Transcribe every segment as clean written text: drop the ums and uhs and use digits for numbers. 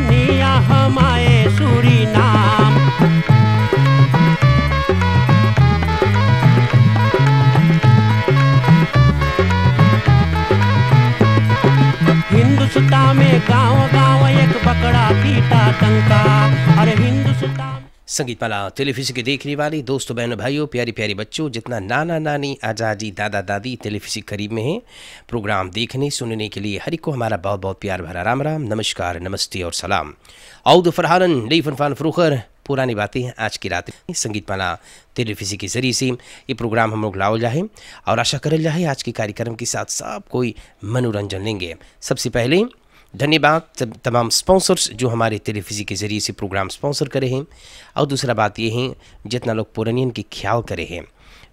जवनिया हमारे सूरीनाम। हिंदुस्तान में गांव गांव एक बकरा पीटा टंका। अरे हिंदुस्तान संगीत माला टेलीविजन के देखने वाले दोस्तों बहनों भाइयों प्यारी प्यारी बच्चों, जितना नाना नानी आजाजी दादा दादी टेलीविजन करीब में हैं, प्रोग्राम देखने सुनने के लिए हर एक को हमारा बहुत बहुत प्यार भरा राम राम, नमस्कार, नमस्ते और सलाम। औद फरहारन नई फनफान फरूखर पुरानी बातें आज की रात संगीत माला टेलीविजन के जरिए से ये प्रोग्राम हम लोग लाओ जाए और आशा करल जाए आज के कार्यक्रम के साथ सब कोई मनोरंजन लेंगे। सबसे पहले धन्यवाद तमाम स्पॉन्सर्स जो हमारे टेलीविजन के ज़रिए से प्रोग्राम स्पॉन्सर करे हैं, और दूसरा बात ये है जितना लोग पुरानियन की ख्याल करे हैं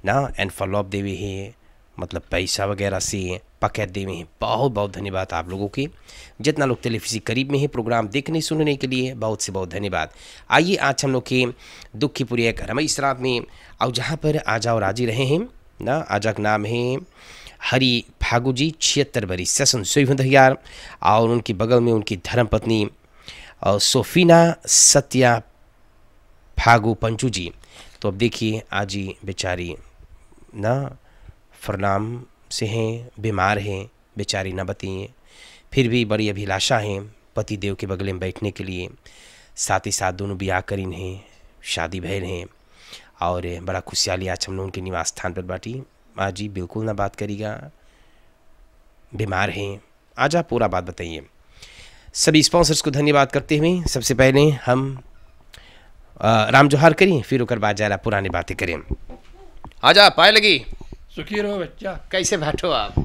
ना, एनफॉलोप देवे हैं, मतलब पैसा वगैरह से पैकेट देवे हैं, बहुत बहुत धन्यवाद आप लोगों के। जितना लोग टेलीविजन करीब में है प्रोग्राम देखने सुनने के लिए बहुत से बहुत धन्यवाद। आइए आज हम लोग के दुख की पूरी एक रमेश रात में और जहाँ पर आजा और राजी रहे हैं ना, आजा का नाम है हरी फागू जी, 76 बरिस सेशन सोईभंदयार, और उनके बगल में उनकी धर्मपत्नी सोफीना सत्या फागू पंचू जी। तो अब देखिए आज ही बेचारी ना फरनाम से हैं, बीमार हैं बेचारी, ना बताइए, फिर भी बड़ी अभिलाषा हैं पति देव के बगल में बैठने के लिए। साथ ही साथ दोनों ब्याह करीन हैं, शादी भैल हैं, और बड़ा खुशहाली आज हम लोग उनके निवास स्थान पर बाटी। माँ जी बिल्कुल ना बात करिएगा, बीमार हैं, आजा पूरा बात बताइए। सभी स्पॉन्सर्स को धन्यवाद करते हुए सबसे पहले हम राम जोहार करें, फिर उकर बाद जरा पुरानी बातें करें। आजा पाए लगी, सुखी रहो बच्चा। कैसे बैठो आप?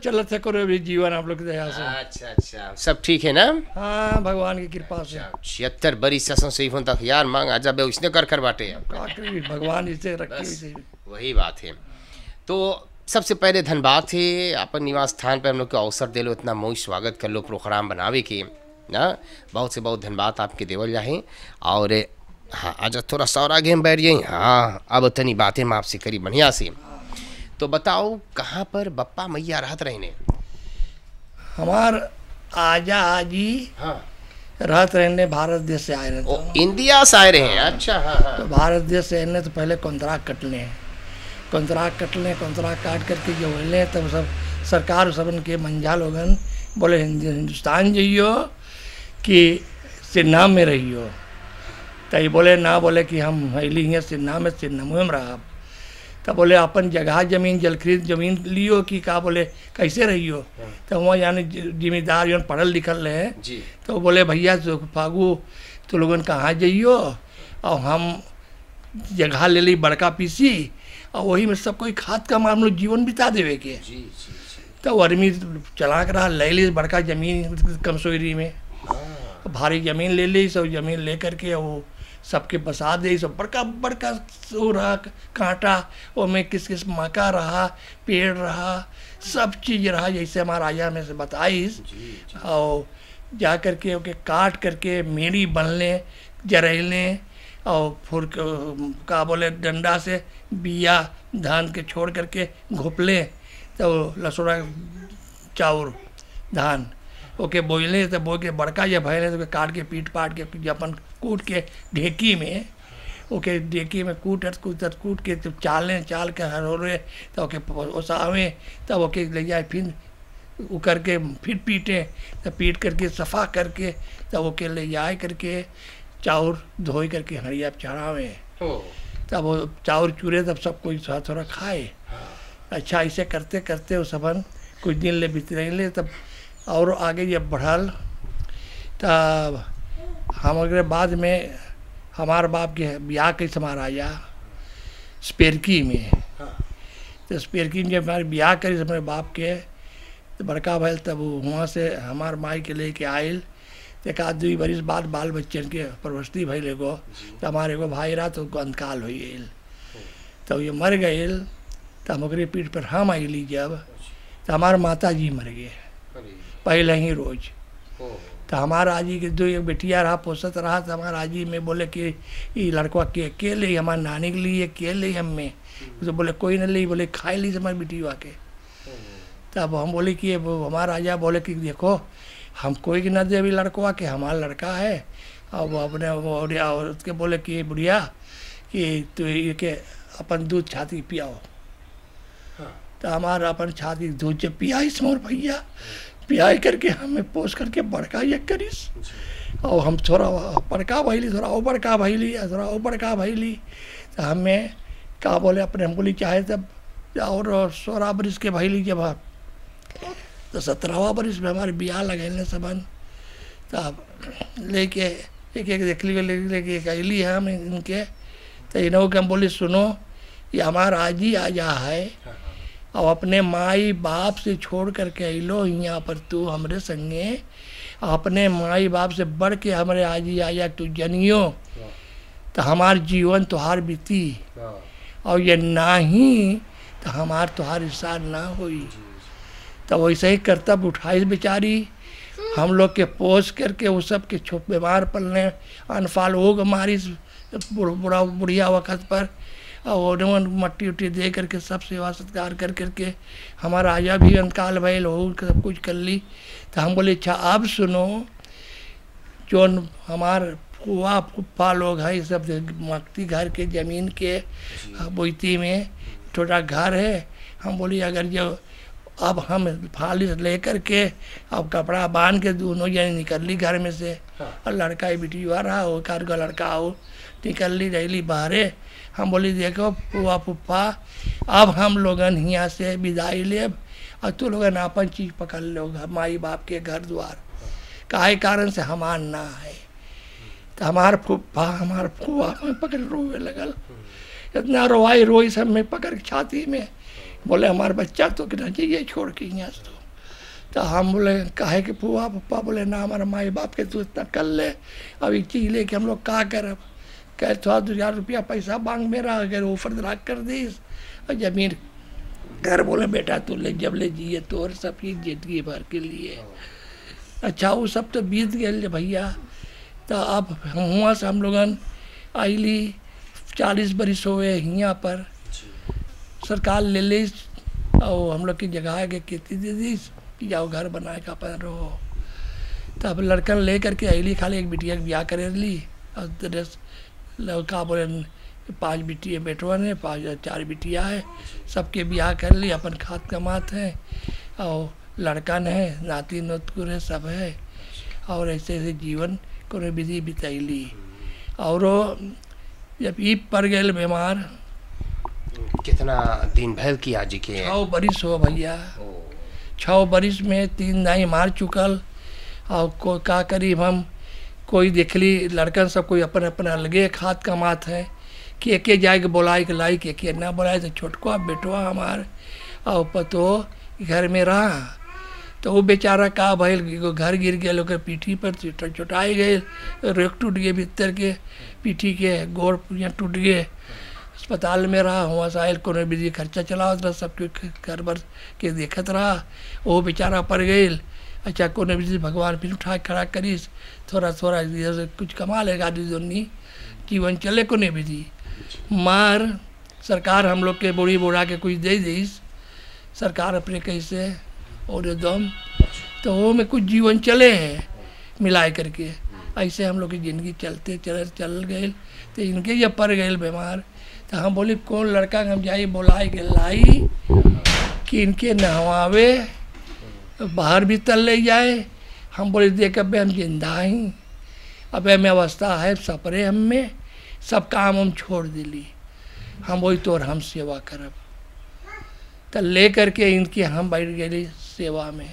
चलत है करो भी जीवन आप लोग की दया से। अच्छा अच्छा, सब ठीक है ना? हाँ भगवान की कृपा से। 76 बरिस सही फोन तक यार मांग आजा बे उसने कर बाटे भगवान इसे रखे, वही बात है। तो सबसे पहले धन्यवाद है अपन निवास स्थान पर हम लोग को अवसर दे लो, इतना मोई स्वागत कर लो प्रोग्राम बनावे के ना, बहुत से बहुत धन्यवाद आपके देवल जाए। और हाँ आज थोड़ा सा और आगे हम बैठ जाए। हाँ अब तनी बातें हम आपसे करी बढ़िया से। तो बताओ कहाँ पर बप्पा मैया रहत रहने? हमार आजा आजी हाँ रहत रहने भारत देश से आए रहे, इंडिया से आए रहे हैं। अच्छा हाँ हाँ। तो भारत देश से आने तो पहले कॉन्ट्रैक्ट कटले हैं, कॉन्ट्रैक्ट काट करके जो होले तब सब सरकार सबन के मंझा लोगन बोले हिंदुस्तान जाइयो कि सिन्हा में रहियो। तो ये बोले ना, बोले कि हम अली हैं सिन्हा में, सिन्हा में रहा। तब बोले अपन जगह जमीन जलखरीद जमीन लियो कि का, बोले कैसे रहियो। तो वहाँ यानी जिम्मेदार जो पढ़ल लिखल रहे जी, तो बोले भैया फागू तो लोगन कहाँ जाइयो, और हम जगह ले ली बड़का पीसी, और वही में सब कोई खाद का हम लोग जीवन बिता देवे के। जी, जी, जी। तो आदमी चला कर रहा ले ली बड़का जमीन कमसोरी में, भारी जमीन ले ली, सब जमीन ले करके वो सबके बसा दे, सब बड़का बड़का सो रहा कांटा, और में किस किस मका रहा, पेड़ रहा, सब चीज़ रहा जैसे हमारा राजा में से बताइस। और जा करके ओके काट करके मेड़ी बनले जरेले, और फिर का बोले डंडा से बिया धान के छोड़ करके घोपले, तो लसुड़ा चाउर धान ओके बोइले, तो बो के बड़का जब भैले तो काट के पीट पाट के अपन कूट के ढेकी में, ओके ढेकी में कूट के तो चाल के हरोरे, तो ओके ओसावे, तब ओके ले जाए फिर वो करके फिर पीटे, तो पीट करके सफ़ा करके तब ओके ले जाए करके चाउर धोई करके हड़िया चढ़ावे, तब वो चाउर चूरे तब सब कोई थोड़ा थोड़ा खाए। अच्छा ऐसे करते करते वो सबन कुछ दिन ले बीतले, तब और आगे जब बढ़ल तब हमारे बाद में हमारे बाप के ब्याह के हमारा आया स्पेरकी में। तो स्पेरकी में जब हमारे ब्याह करी हमारे बाप के, तो बड़का भैल तब वहाँ से हमार माई के लेके आयल। एक आध 2 बरिस बाद बाल बच्चन के परवस्ती भैल एगो, तो हमारे एगो भाई रहा तो उनको अंतकाल हो गई, तो ये मर गए। तो हमारे पीठ पर हम आइली जब, तो हमारे माता जी मर गए पहले ही रोज। तो हमारा आजी के 2 एक बेटिया रहा पोसत रहा, तो हमारा आजी में बोले कि ये लड़का के अकेले हमारे नानी के लिए अकेले हम में, तो बोले कोई न ली, बोले खाए ली हमारी बेटिया के। तब हम बोले कि हमारा राजा बोले कि देखो हम कोई के न देवी लड़कवा के हमारा लड़का है। और वो अपने और उसके बोले कि बुढ़िया कि तो ये के अपन दूध छाती पियाओ। तो हमारा अपन छाती दूध जब पियाईस मोर भैया पियाई करके हमें पोस करके बड़का ये करीस। और हम थोड़ा बड़का भैली थोड़ा वो बड़का भैली थोड़ा वो बड़का भैली। तो हमें क्या बोले अपने हम बोली चाहे तब और 16 बरिस के भैली जब तो 17वां बरिस में हमारे ब्याह लगेने सबन। तब लेके एक देख लेके अली है हम इनके। तो इन्हों के हम बोली सुनो ये हमारा आज ही आजा है और अपने माई बाप से छोड़ करके अलो यहाँ पर तू हमरे संगे अपने माई बाप से बढ़ के हमारे आज ही आया तू जनियो तो हमार जीवन तुहार बीती और ये ना ही तो हमार तुहार हिस्सा ना हुई। तो वैसे ही कर्तव्य उठाई बेचारी हम लोग के पोस करके वो सब के छुप बीमार पलने अनफाल हो हमारी बुढ़िया वक्त पर और मट्टी उट्टी दे करके सब सेवा सत्कार कर करके हमारा आया भी अंतकाल भैल हो सब कुछ कर ली। तो हम बोले अच्छा अब सुनो जो हमार फुआ फुप्पा लोग हैं सब मक्ती घर के ज़मीन के बोईती में छोटा घर है। हम बोली अगर जो अब हम फालिस ले करके अब कपड़ा बांध के दोनों जने निकल ली घर में से और लड़का ही बिटी हुआ रहा हो कार का लड़का हो निकल ली रही बाहरे। हम बोली देखो फुआ फुप्पा अब हम लोगन यहाँ से विदाई ले और तू लोगन अपन चीज पकड़ लो माई बाप के घर द्वार काहे कारण से हमार ना है। तो हमार फुप्पा हमार फुआ में पकड़ रोवे लगल इतना रोई सब में पकड़ छाती में बोले हमारा बच्चा तो कितना चाहिए छोड़ के यहाँ से। तो हम बोले काहे के फुआ पप्पा बोले ना हमारा माई बाप के तू इतना कर ले अब एक चीज़ लेके हम लोग क्या करब कह थोड़ा 2000 रुपया पैसा मांग मेरा अगर ऑफर दराज कर दीस और जमीन घर बोले बेटा तू ले जब ले जिए तो और सब चीज़ जिंदगी भर के लिए। अच्छा वो सब तो बीत गए भैया। तो अब हुआ से हम लोगन आईली 40 बरिस हुए यहाँ पर सरकार ले ली और हम लोग की जगह के खेती दे दी जाओ घर बनाए का अपन रहो। तो अब लड़कन ले करके अली खाली एक बिटिया के ब्याह करे ली और ड्रेस लड़का बोले 5 बिटिया बेटवा ने 4 बिटिया है सबके ब्याह कर ली अपन खाद कमात है और लड़कन है नाती नतकुर है सब है और ऐसे ऐसे जीवन को विधि बितैली। और जब ईद पर गए बीमार कितना दिन भैल की आजी के 6 बरिस हो भैया 6 बरिस में 3 दाई मार चुकल और को का करीब हम कोई देख ली लड़कन सब कोई अपन अपन अलगे खाद कमात है के जाए के बोलाई के लाई के ना बोलाए तो छोटका बेटवा हमार और पतो घर में रहा। तो वो बेचारा का भैल घर गिर गया लोग पीठी पर चोटाई गए रेक टूट गए भीतर के पीठी के गोड़ टूट गए अस्पताल में रहा हुआ साहिल को विधि खर्चा चलावत रहा सबके घर भर के देखत रहा वो बेचारा पड़ गई। अच्छा को विधि भगवान फिर उठा खड़ा करीस थोड़ा थोड़ा कुछ कमा लेगा दोनी जीवन चले को विधि मार सरकार हम लोग के बूढ़ी बूढ़ा के कुछ दे दीस सरकार अपने कैसे और एकदम तो वो में कुछ जीवन चले हैं मिलाए करके ऐसे हम लोग की ज़िंदगी चलते चल गए। तो इनके जब पड़ गए बीमार तो हम बोले कौन लड़का हम जाइए बोलाए के लाई कि इनके नहवावे बाहर भी तल ले जाए। हम बोले देख अब हम जिंदा ही अब में अवस्था है सपरे हम में सब काम हम छोड़ दिली हम वही तो हम सेवा करब। तो ले करके इनके हम बैठ गए सेवा में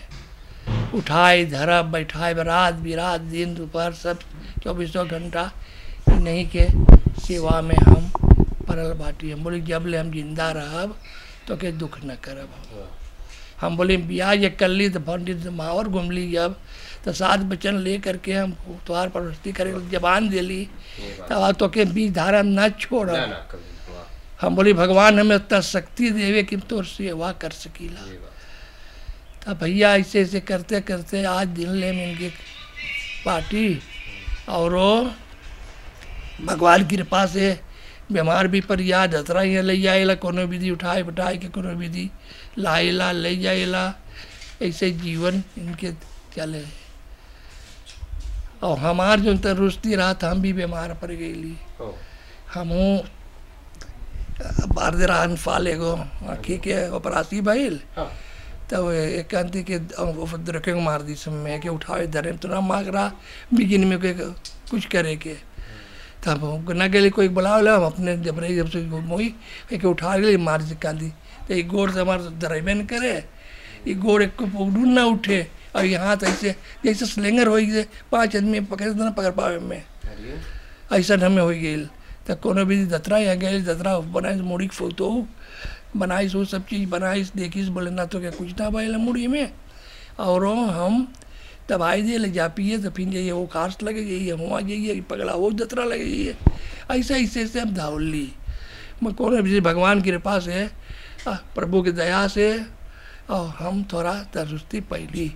उठाए धरब बैठाए रात बिरात दिन दोपहर सब 24 घंटा नहीं के सेवा में हम परल बाटी। हम बोले जब ले हम जिंदा रहब तो के दुख न करब। हम बोले ब्याह ये कर ली तो पंडित माहौर घूम ली जब तो 7 वचन ले करके हम तुम्हार परस्ती करे जबान दे ली तब तो के बीज धारा न छोड़। हम बोली भगवान हमें उतना शक्ति देवे कि तो सेवा कर सकीला। तब भैया ऐसे ऐसे करते करते आज दिन ले मिल गए पार्टी और भगवान की कृपा से बीमार भी पर याद हतरा ही ले जाएला कोनो विधि उठाए बैठाए के कोनो विधि लाएला ले जाएला ऐसे जीवन इनके चले। और हमार जो तंदुरुस्ती रहा था हम भी बीमार पड़ गई। हमू बार दे रहन फाल एगो आँखी के ऑपरासी भइल। तब एक अंति के रखे मार दी सब में के उठावे धरे तो ना मांग रहा बिगिन में कोई कुछ करे के। तब न गए कोई बुलावला हम अपने जब रही जब से मोई एक उठा गए मार से कांदी तो ये गोड़ से हमारे दरेबे न करे, ये गोड़ एक को ना उठे और यहाँ तो ऐसे जैसे स्लेंगर हो गए 5 आदमी पकड़े तो ना पकड़ पावे में ऐसा हमें हो गई। तो कोनो भी दतरा यहाँ गए दतरा बनाए मुड़ी फोतो बनाई सो सब चीज़ बनाई देखी बोले ना तो क्या कुछ ना भाई मुड़ी में। और हम तब आई दे ले जा पिए तो फिर जाइए वो खास लगे जाइए वहाँ जाइए पगला वो दतरा लगे जाइए ऐसे ऐसे से हम धावल ली। मैं कौन भी भगवान की कृपा से प्रभु की दया से और हम थोड़ा तंदुरुस्ती पैली।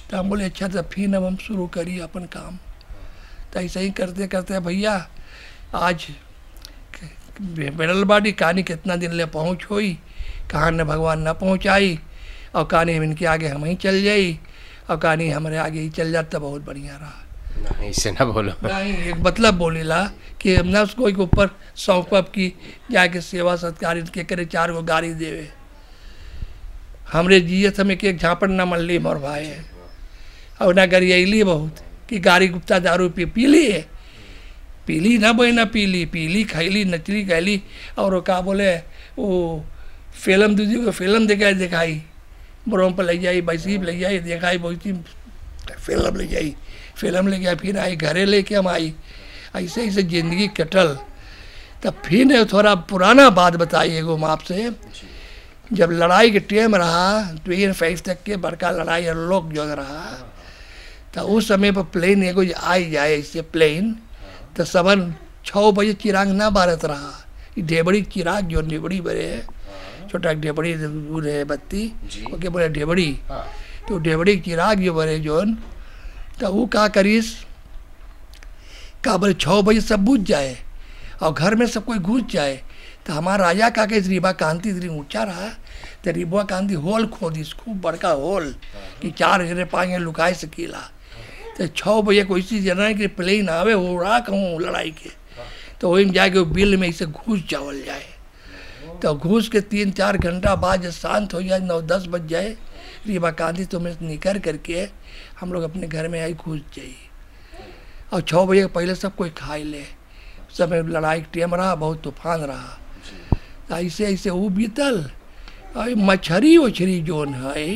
तो हम बोले अच्छा तो फिर अब हम शुरू करिए अपन काम। तो ऐसे ही करते करते भैया आज बेरल बाड़ी कहानी कितना दिन ले पहुँच हुई कहाँ न भगवान न पहुँचाई और कहानी हम इनके आगे हम ही चल जाई और कहानी हमारे आगे ही चल जाता बहुत बढ़िया रहा। नहीं इससे ना बोलो। नहीं एक मतलब बोलेला कि हम ना उसको के ऊपर सौंप की जाके सेवा सत्कार इनके करे 4 गो गाड़ी देवे हमरे जियत हमें एक झापड़ न मल्ली मोर भाई है और ना गरियली बहुत कि गाड़ी गुप्ता दारू पी ली है पीली ना बोई ना पीली खैली नचली गैली और का बोले वो फिल्म दूसरी को फिल्म दिखाई ब्रोम पर ले जाई बैसी ले जाई दिखाई बहुत ही फिल्म ले गया फिर आई घरे लेके हम आई ऐसे ऐसे जिंदगी कटल। तब फिर थोड़ा पुराना बात बताई एगो हम आपसे जब लड़ाई के टाइम रहा 2005 तक के बड़का लड़ाई लोग जो रहा तो उस समय पर प्लेन एगो आई जाए ऐसे प्लेन तो सबन 6 बजे चिराग ना बारत रहा ढेबड़ी चिराग जो ढेबड़ी बड़े है छोटा ढेबड़ी है बत्ती ओके बोले ढेबड़ी तो ढेबड़ी चिराग जो बड़े जोन तो वो का करीस का बोले 6 बजे सब बुझ जाए और घर में सब कोई घुस जाए। तो हमारा राजा का के रिबा कांति इतनी ऊंचा रहा तो रिबा कांति होल खोदी खूब बड़का होल कि 4 जने 5 लुकाए सकीला। तो 6 बजे कोई चीज़ जना कि प्लेन आवे हो रहा कहूँ लड़ाई के तो वही में जाके बिल में ऐसे घुस जावल जाए। तो घुस के 3-4 घंटा बाद जब शांत हो जाए 9-10 बज जाए रीबा कांदी तो मैं निकल करके हम लोग अपने घर में आई घुस जाइए और 6 बजे पहले सब कोई खाई ले। सब लड़ाई टेम रहा बहुत तूफान रहा ऐसे ऐसे वो बीतल और मछरी वछरी जोन है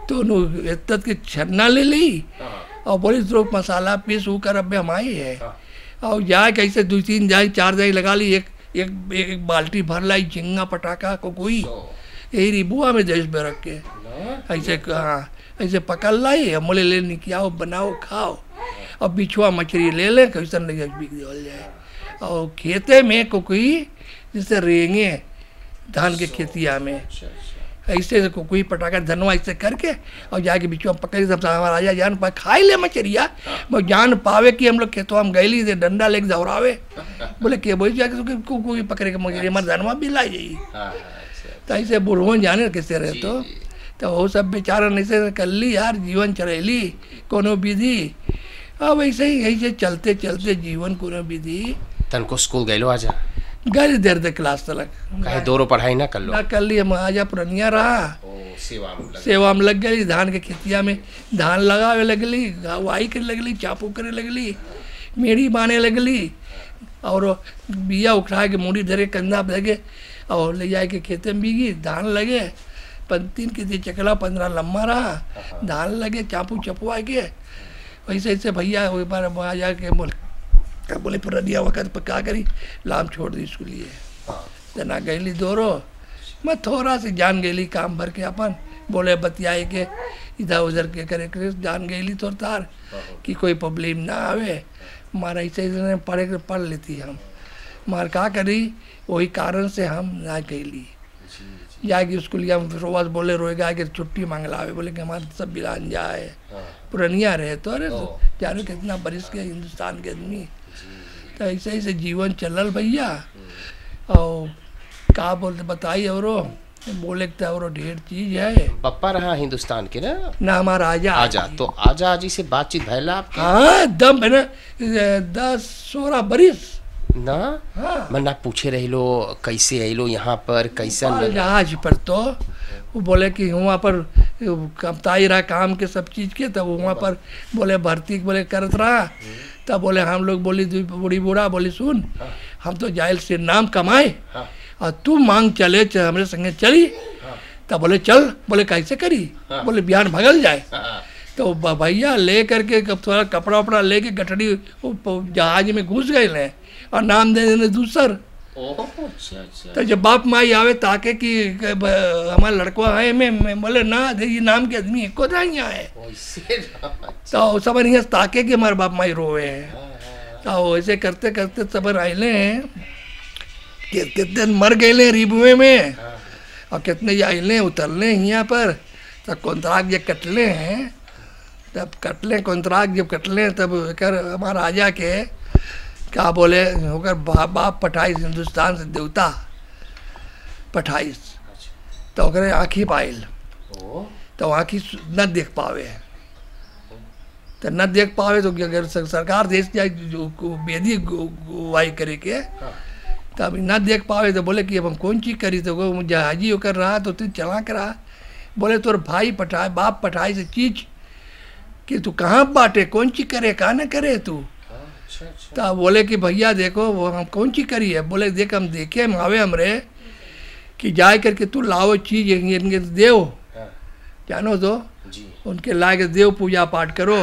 तो इतत के छन्ना ले ली और बोली तो मसाला पीस वो कर अब हम आई है और जाए कैसे 2-3 जाए 4 जाए लगा ली एक बाल्टी भर लाई झिंगा पटाखा को कोई यही रिबुआ में देश में रख के ऐसे ऐसे पकड़ लाई मोले ले निकियाओ बनाओ खाओ और बिछुआ मछली ले ले कैसन लगे बिक देवल जाए। और खेते में कोई जैसे रेंगे धान के खेतिया में ऐसे कोई पटाखा धनवा ऐसे करके और जाके बिचवा पकड़ सब हमारा राजा जान पाए खाई ले मछरिया वो जान पावे कि हम लोग खेतों हम गैली से डंडा लेके दौड़ावे बोले के बोल जाके कोई पकड़े के मछली हमारे धनवा भी लाई जाइए। तो ऐसे बुढ़वन जाने कैसे रहे तो वो सब बेचारा ऐसे कर ली यार जीवन चलेली कोनो विधि अब ऐसे ही ऐसे चलते चलते जीवन कोनो विधि तन को स्कूल गए लो आजा गए देर क्लास तक कहे दोरो पढ़ाई ना कर लो ना कर ली हम आजा पुरनिया रहा सेवा में लग गई धान के खेतिया में धान लगावे लगली गवाई करे लगली चापू करे लगली मेढ़ी बाने लगली और बिया उखड़ा के मूड़ी धरे कंधा लगे और ले जाए के खेते में बीगी धान लगे 3 के चकला 15 लम्बा रहा धान लगे चापू चपुआ के वैसे ऐसे भैया एक बार वहाँ जाके बोले पुरनिया वक़्त पर क्या करी लाम छोड़ दी इसको लिए जना गईली दोरो मैं थोड़ा सी जान गईली काम भर के अपन बोले बतियाए के इधर उधर के करे जान गईली थोड़ा तार कि कोई प्रॉब्लम ना आवे मारा ऐसे पढ़ लेती हम मार का करी वही कारण से हम ना गईली जाके स्कूलिया में रोज बोले रोएगा कि छुट्टी मांग लावे बोले कि हमारे सब बिलान जाए पुरनिया रहे तो अरे जानो कितना बरिस के हिंदुस्तान के आदमी तो ऐसे ऐसे जीवन चलल भैया और का बोलते बताई और बोले कि और ढेर चीज है। पप्पा रहा हिंदुस्तान के ना? ना हमारा आजा आजा, तो आजा जी से बातचीत भैला आपके? हाँ दम है ना, 10-16 बरिस ना। हाँ। मैं ना पूछे रही लो कैसे आइलो यहाँ पर, कैसा नेपाल जहाज पर तो वो बोले कि वहाँ पर कमताई रहा काम के सब चीज़ के, तब वहाँ पर बोले भर्ती बोले करत रहा। तब बोले हम लोग बोली बूढ़ी बूढ़ा बोली सुन, हम तो जाइल से नाम कमाए और तू मांग चले हमारे संगे चली। तब बोले चल, बोले कैसे करी, बोले बिहान भगल जाए। तो भैया ले करके थोड़ा कपड़ा वपड़ा लेके गठड़ी जहाज में घुस गए ले और नाम दे देने दूसर। तो जब बाप माई आवे ताके कि हमारा लड़का है, मैं बोले ना ये नाम के आदमी को यहाँ है। तो सब यहाँ ताके कि हमारे बाप माई रोए हैं। तो ऐसे करते करते सब आइले हैं, कितने मर गए रिबुए में और कितने आइले उतरले यहाँ पर। तब कॉन्ट्राक्ट जब कटले हैं, तब कटले कॉन्ट्राक्ट जब कटले तब कर हमारा राजा के क्या बोले होकर बाप पठाइस हिंदुस्तान से देवता पठाइस। तो ओकरे आँखी पाइल तो आँखी न देख पावे, तो न देख पावे तो अगर सरकार देश जाए बेदी गुवाई करे के तब न देख पावे तो बोले कि अब हम कौन चीज़ करी। तो वो जहाजी होकर रहा तो तू चला कर रहा। बोले तोर भाई पठाए बाप पठाई से चीज कि तू कहाँ बांटे, कौन चीज करे कहाँ न करे तू। तो बोले कि भैया देखो वो हम कौन चीज करी है। बोले देख हम देखे हम आवे हमरे कि जाए करके तू लाओ चीज इनके देव जानो तो उनके ला के देव पूजा पाठ करो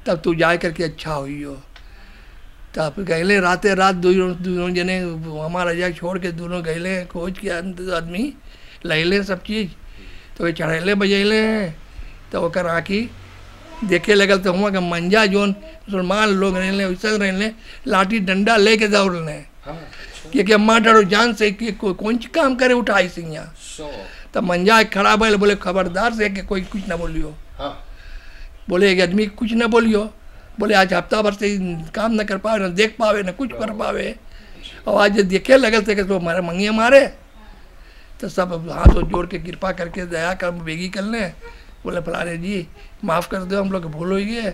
तब तू जाए करके अच्छा हुई हो। तब गए राते रात दोनों जने हमारा राजा छोड़ के दोनों गए खोज के आदमी लैले सब चीज़। तो वे चढ़ेले बजैले हैं तो ओकर आँखी देखे लगल तो हुआ का मंजा जोन मुसलमान लोग रहने वैसा रहने लाठी डंडा लेके दौड़ लें कि अम्मा डरो जान से कि कौन सी काम करे उठाई से यहाँ। तब मंजा खड़ा भले बोले खबरदार से कि कोई कुछ ना बोलियो। बोले एक आदमी कुछ ना बोलियो। बोले आज हफ्ता भर से काम न कर पावे, न देख पावे, न कुछ कर पावे। और आज देखे लगल थे कि तो हमारे मंगिया मारे तो सब हाथ जोड़ के कृपा करके दया कर बेगी कर लें। बोले फलाने जी माफ़ कर दो, हम लोग भूल हो गए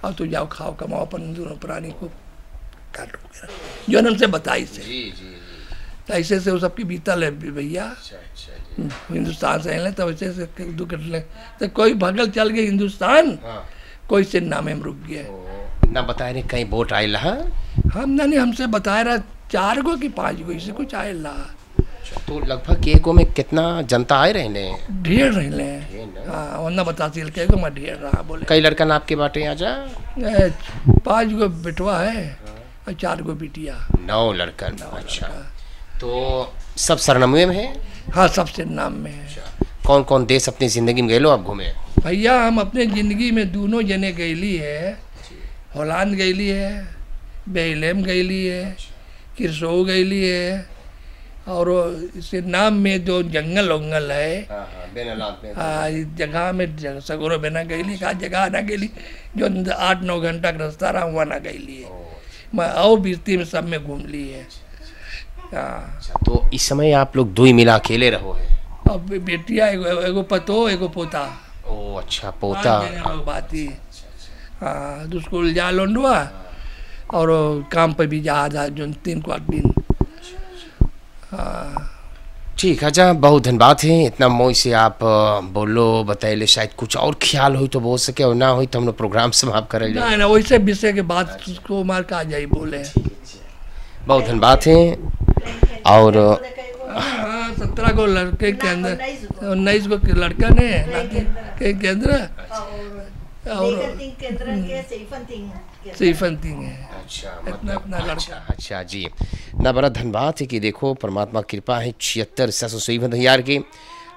और तू जाओ खाओ कमाओ अपन दोनों प्राणी को काटो जो हमसे बताई से। तो ऐसे से वो सबकी बीतल है भैया। हिंदुस्तान से आए तब ऐसे से दो कट ले तो कोई भगल चल गए हिंदुस्तान, कोई से नामे में रुक गया। ना बताए रहे कहीं बोट आयल हम नहीं हमसे बताया रहा 4 गो कि 5 गो इससे कुछ आए ला। तो लगभग एक में कितना जनता आए रहने? ढेर रहले। हाँ वरना बताती के मैं ढेर रहा। बोले कई लड़का ना आपके बाटे आजा? 5 गो बेटवा है और 4 गो बिटिया। 9 लड़का। अच्छा तो सब सरनामे में है? हाँ सबसे नाम में है। कौन कौन देश अपनी जिंदगी में गए लो आप घूमे? भैया हम अपने ज़िंदगी में दोनों जने गईली है। हॉलैंड गईली है, बेलजियम गईली है, किरसो गईली है और इसके नाम में जो जंगल वंगल है इस जगह में सगोरो में ना गईली। का जगह ना गईली जो 8-9 घंटा का रास्ता रहा हुआ ना गईली है। मैं और बीती में सब में घूम ली है। तो इस समय आप लोग 2 ही मिला अकेले रहो है? अब बेटिया एगो पतो एगो पोता। ओ अच्छा पोता। बात ही हाँ तो स्कूल जा लोंडवा और काम पे भी जा जो 3 दिन। ठीक है जा, बहुत धन्यवाद है इतना मोह से आप बोलो बताइले। शायद कुछ और ख्याल हो तो बोल सके और ना हो तो हम लोग प्रोग्राम समाप्त कर ले ना वैसे विषय के बाद उसको मार का जाई बोले। बहुत धन्यवाद है। और 17 गो लड़के के अंदर 19 गो लड़का ने के केंद्र और सीफन तिंग है। अच्छा इतना अपना लड़का। अच्छा जी ना बड़ा धन्यवाद है कि देखो परमात्मा कृपा है 76,757 की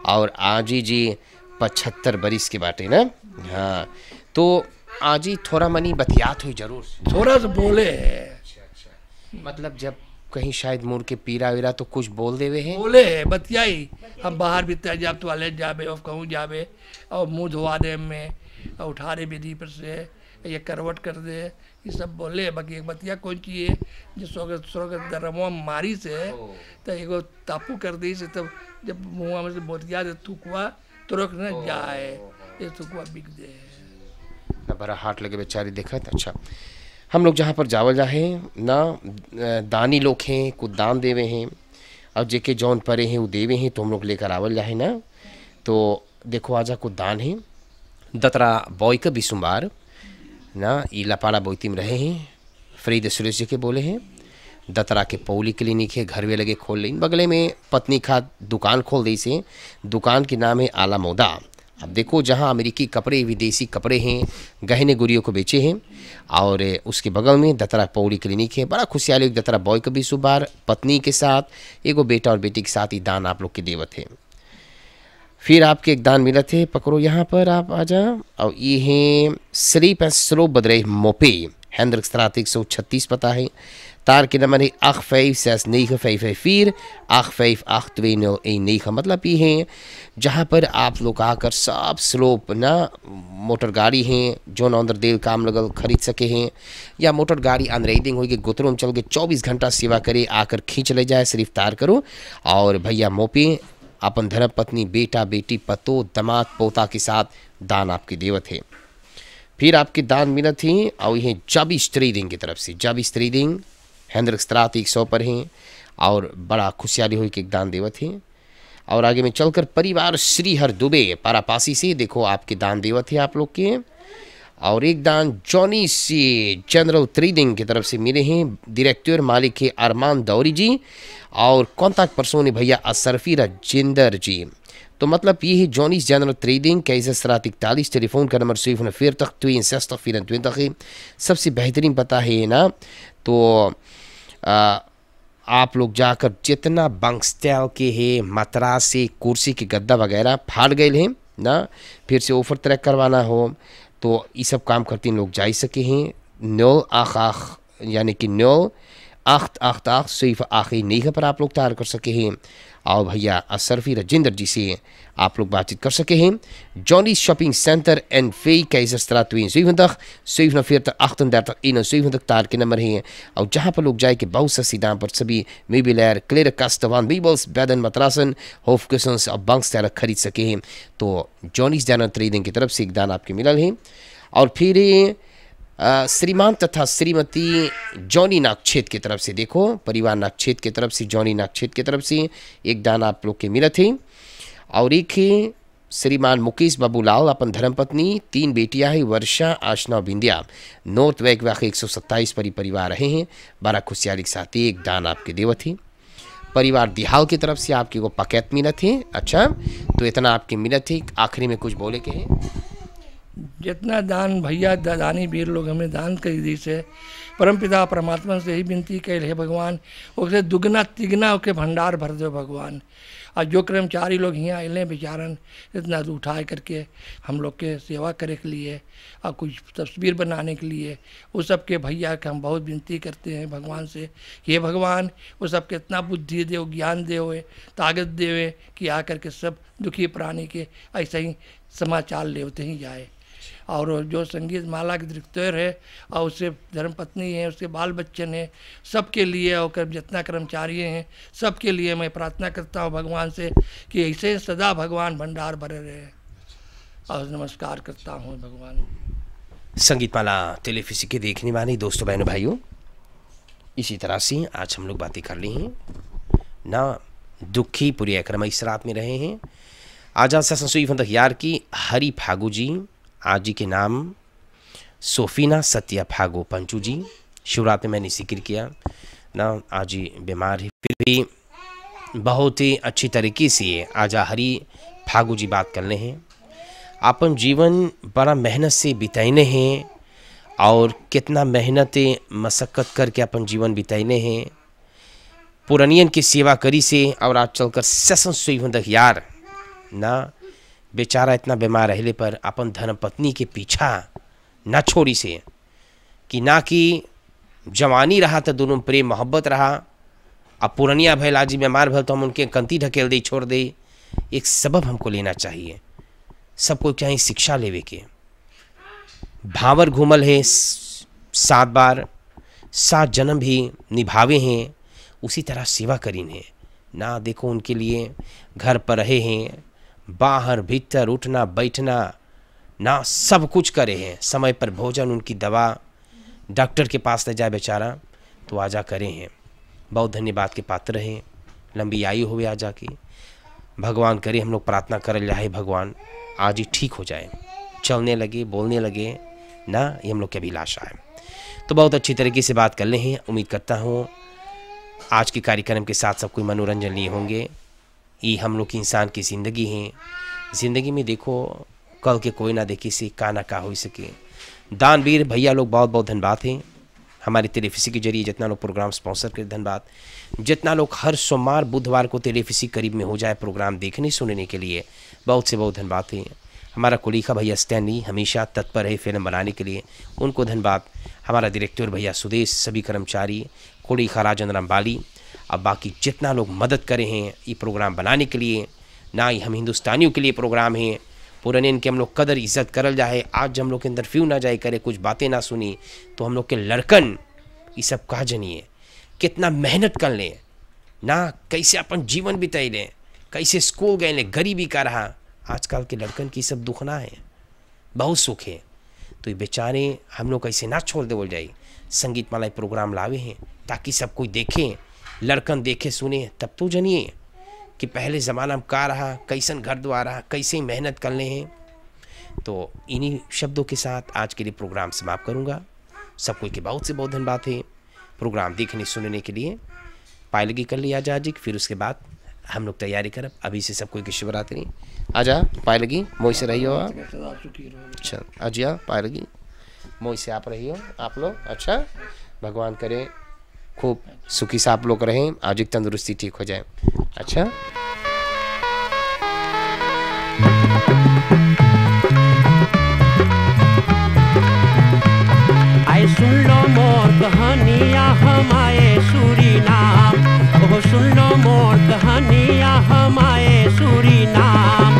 और आज ही जी 75 बरिस के बाटे ना। हाँ तो आज ही थोड़ा मनी बतियात हुई जरूर थोड़ा सा बोले है। मतलब जब कहीं शायद मुड़ के पीरा वीरा तो कुछ बोल देवे हैं? बोले बतियाई हम बाहर भी जाब टॉयलेट जाबे और कहूँ जाबे और मुँह धोवा दे में और उठा दे विधि पर से ये करवट कर दे ये सब बोले। बाकी एक बतिया कौन चाहिए जो स्वर्ग दरमो मारी से तो एगो तापू कर दी से, तब जब मुँह में से बोतिया थूकवा तुरक न जाए, ये थूकवा बिक दे। बड़ा हाथ लगे बेचारी देखा। अच्छा, हम लोग जहाँ पर जावल जाए ना, दानी लोग हैं, कुछ दान देवे हैं, और जेके जौन परे हैं वो देवे हैं, तो हम लोग लेकर आवल जाए ना। तो देखो आजा कुछ दान है। दतरा बॉय का बिसुमार ना इलापाड़ा बोईती में रहे हैं, फरीद सुरेश जी के बोले हैं। दतरा के पौली क्लिनिक है, घर वे लगे खोल लें, बगले में पत्नी खा दुकान खोल दी से, दुकान के नाम है आला मोदा। अब देखो जहाँ अमेरिकी कपड़े, विदेशी कपड़े हैं, गहने गुड़ियों को बेचे हैं, और उसके बगल में दतरा पौड़ी क्लिनिक है। बड़ा खुशहाली दतरा बॉय कभी सुबार पत्नी के साथ, एगो बेटा और बेटी के साथ ही दान आप लोग के देवत है। फिर आपके एक दान मिलत है, पकड़ो यहाँ पर आप आ जा। और ये हैं श्री पैसरो बदरे मोपे हैंद्रिक स्त्रात 136 पता है। तार के नंबर है 8564 858219। मतलब ये हैं जहाँ पर आप लोग आकर सब स्लोप ना मोटर गाड़ी हैं जो ना अंदर देल काम लगल खरीद सके हैं, या मोटर गाड़ी अनरेडिंग होगी गुतरों में चल के 24 घंटा सेवा करे, आकर खींच ले जाए, सिर्फ तार करो। और भैया मोपे अपन धर्म पत्नी, बेटा बेटी, पतो, दमाद, पोता के साथ दान आपकी देवत है। फिर आपके दान मिलत थी, और ये जाबी स्त्रीदिंग की तरफ से, जाबी स्त्रीदिंग हैंद्रिक स्त्रात 100 पर हैं, और बड़ा खुशहाली हुई कि एक दान देवत है। और आगे में चलकर परिवार श्रीहर दुबे पारापासी से देखो आपके दान देवत है आप लोग के। और एक दान जॉनी से जनरल ट्रेडिंग की तरफ से मिले हैं, डायरेक्टर मालिक है अरमान दौरी जी, और कॉन्टैक्ट पर्सन है भैया असरफी राजेंदर जी। तो मतलब ये है जॉनी जनरल ट्रेडिंग कैसे स्त्रात 41, टेलीफोन का नंबर 740 सबसे बेहतरीन पता है ना। तो आप लोग जाकर जितना बंक्सटैल के है, मतरा से कुर्सी के गद्दा वगैरह फाड़ गए हैं ना, फिर से ऑफर ट्रैक करवाना हो तो ये सब काम करते लोग जा सके हैं। 9 आख यानी कि 9 8 8 8 सिर्फ आखिरी नहीं पर आप लोग तैयार कर सके हैं। और भैया असरफी राजेंद्र जी से आप लोग बातचीत कर सके हैं। जॉनी शॉपिंग सेंटर एंड फे कैजरस्ट्राat 72 47 38 71 तार के नंबर हैं। और जहाँ पर लोग जाए कि बहुत सस्ती दाम पर सभी मेबिलेयर, क्लियर कास्टवान, मीबल्स, बेडन, मद्रासन, होफ कुशन्स और बंक्स तैयार खरीद सके हैं। तो जॉनीज जनरल ट्रेडिंग की तरफ से एक दान आपके मिलल है। और फिर श्रीमान तथा श्रीमती जॉनी नागछेद की तरफ से देखो, परिवार नागछेद की तरफ से, जॉनी नागछेद की तरफ से एक दान आप लोग के मिलत है। और एक है श्रीमान मुकेश बाबूलाल अपन धर्मपत्नी, 3 बेटियां हैं, वर्षा, आशना, बिंदिया, नॉर्थ वेक वाक़ 127 परिवार रहे हैं। बड़ा खुशहाली के साथ एक दान आपके देवत है। परिवार दिहाल की तरफ से आपकी वो पकैत मिलत है। अच्छा, तो इतना आपके मिलत है। आखिरी में कुछ बोले के हैं? जितना दान भैया दानी वीर लोग हमें दान कर दी से, परमपिता परमात्मा से यही विनती कैल है भगवान उसे दुगना तिगना ओके भंडार भर दो भगवान। और जो कर्मचारी लोग यहाँ अले बेचारन इतना उठा करके हम लोग के सेवा करे के लिए और कुछ तस्वीर बनाने के लिए, वो सबके भैया के हम बहुत विनती करते हैं भगवान से, हे भगवान वो सबके इतना बुद्धि दे, ज्ञान दे, ताकत दे कि आकर के सब दुखी प्राणी के ऐसे ही समाचार लेते ही जाए। और जो संगीत माला के डायरेक्टर है और उससे धर्मपत्नी है, उसके बाल बच्चन हैं, सबके लिए और जितना कर्मचारी हैं सबके लिए मैं प्रार्थना करता हूँ भगवान से कि ऐसे सदा भगवान भंडार भरे रहे। और नमस्कार करता हूँ भगवान। संगीत माला टेलीविजन के देखने वाले दोस्तों बहनों भाइयों, इसी तरह से आज हम लोग बातें कर ली हैं ना। दुखी पूरी अक्रम इस रात में रहे हैं। आजाद ससुई फंदक यार की हरी फागू जी, आज जी के नाम सोफीना सत्या फागो पंचू जी। शुरुआत में मैंने जिक्र किया ना, आज जी बीमार है, फिर भी बहुत ही अच्छी तरीके से आजा हरी फागू जी बात करने हैं। अपन जीवन बड़ा मेहनत से बिताने हैं और कितना मेहनत मशक्क़त करके अपन जीवन बिताने हैं, पुरानियन की सेवा करी से। और आज चलकर ससन सुई फंदक यार ना बेचारा इतना बीमार रहले पर अपन धर्मपत्नी के पीछा ना छोड़ी से, कि ना कि जवानी रहा तो दोनों प्रेम मोहब्बत रहा, अब पुरनिया भैल आज बीमार भल तो हम उनके कंती ढकेल दे, छोड़ दे। एक सबब हमको लेना चाहिए, सबको चाहिए शिक्षा लेवे के। भावर घूमल है 7 बार 7 जन्म भी निभावे हैं, उसी तरह सेवा करीन है ना। देखो उनके लिए घर पर रहे हैं, बाहर भीतर उठना बैठना ना सब कुछ करे हैं, समय पर भोजन, उनकी दवा, डॉक्टर के पास ले जाए बेचारा तो आजा करे हैं। बहुत धन्यवाद के पात्र हैं, लंबी आयु हुए आजा की। भगवान करे, हम लोग प्रार्थना कर रहे भगवान आज ही ठीक हो जाए, चलने लगे, बोलने लगे ना, ये हम लोग की अभिलाषा है। तो बहुत अच्छी तरीके से बात कर ले हैं। उम्मीद करता हूँ आज के कार्यक्रम के साथ सब कोई मनोरंजन लिए होंगे। ये हम लोग की इंसान की ज़िंदगी है, ज़िंदगी में देखो कल के कोई ना देखी से का ना का हो सके। दानवीर भैया लोग बहुत बहुत धन्यवाद हैं। हमारे टेलीफिसी के जरिए जितना लोग प्रोग्राम स्पॉन्सर कर, धन्यवाद। जितना लोग हर सोमवार बुधवार को टेलीफिसी करीब में हो जाए प्रोग्राम देखने सुनने के लिए, बहुत से बहुत धन्यवाद हैं। हमारा कुलीखा भैया स्टैनी हमेशा तत्पर है फिल्म बनाने के लिए, उनको धन्यवाद। हमारा डायरेक्टर भैया सुदेश, सभी कर्मचारी, कुलीखा राजन रामबाली, अब बाकी जितना लोग मदद करे हैं ये प्रोग्राम बनाने के लिए ना, ही हम हिंदुस्तानियों के लिए प्रोग्राम है। पुराने इनके हम लोग कदर इज्जत करल जाए। आज हम लोग के अंदर फ्यू ना जाए करे, कुछ बातें ना सुनी तो हम लोग के लड़कन ये सब कहा जनिए कितना मेहनत कर लें ना, कैसे अपन जीवन बिताई लें, कैसे स्कूल गए लें, गरीबी का रहा। आजकल के लड़कन की सब दुख ना है, बहुत सुख है। तो ये बेचारे हम लोग कैसे ना छोड़ दे बोल जाए। संगीत माला प्रोग्राम लावे हैं ताकि सब कोई देखे, लड़कन देखे सुने, तब तो जनिए कि पहले ज़माना में का रहा, कैसन घर द्वार रहा, कैसे मेहनत करने हैं। तो इन्हीं शब्दों के साथ आज के लिए प्रोग्राम समाप्त करूँगा। सब कोई के बहुत से बहुत धन्यवाद है प्रोग्राम देखने सुनने के लिए। पायलगी कर लिया जा जी, फिर उसके बाद हम लोग तैयारी करब। अभी से सब कोई की शिवरात्रि आजा पायलगी मोई से रही हो आप। अच्छा अजिया पायलगी मोई से आप रही हो आप लोग। अच्छा भगवान करे खूब सुखी से आप लोग रहें, आज एक तंदुरुस्ती ठीक हो जाए। अच्छा आए सुन लो मोर कहानियाँ हम आए सूरीनाम, ओह सुन लो मोर कहानियाँ हम आए सूरीनाम।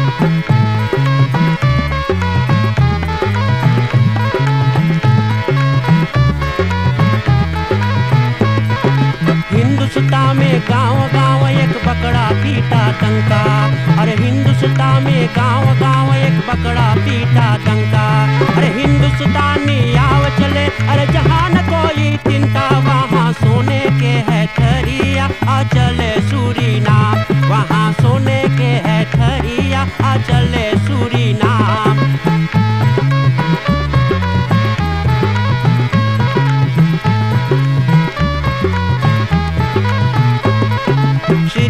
हिंदुस्तान में गाँव गाँव एक बकरा पीटा डंका, अरे हिंदुस्तान में गाँव गाँव एक बकरा पीटा डंका। अरे हिंदुस्तानी आव चले, अरे जहाँ न कोई चिंता, वहाँ सोने के है ठरिया आ चले सूरीनाम, वहाँ सोने के है ठरिया आ चले सूरीनाम। श्री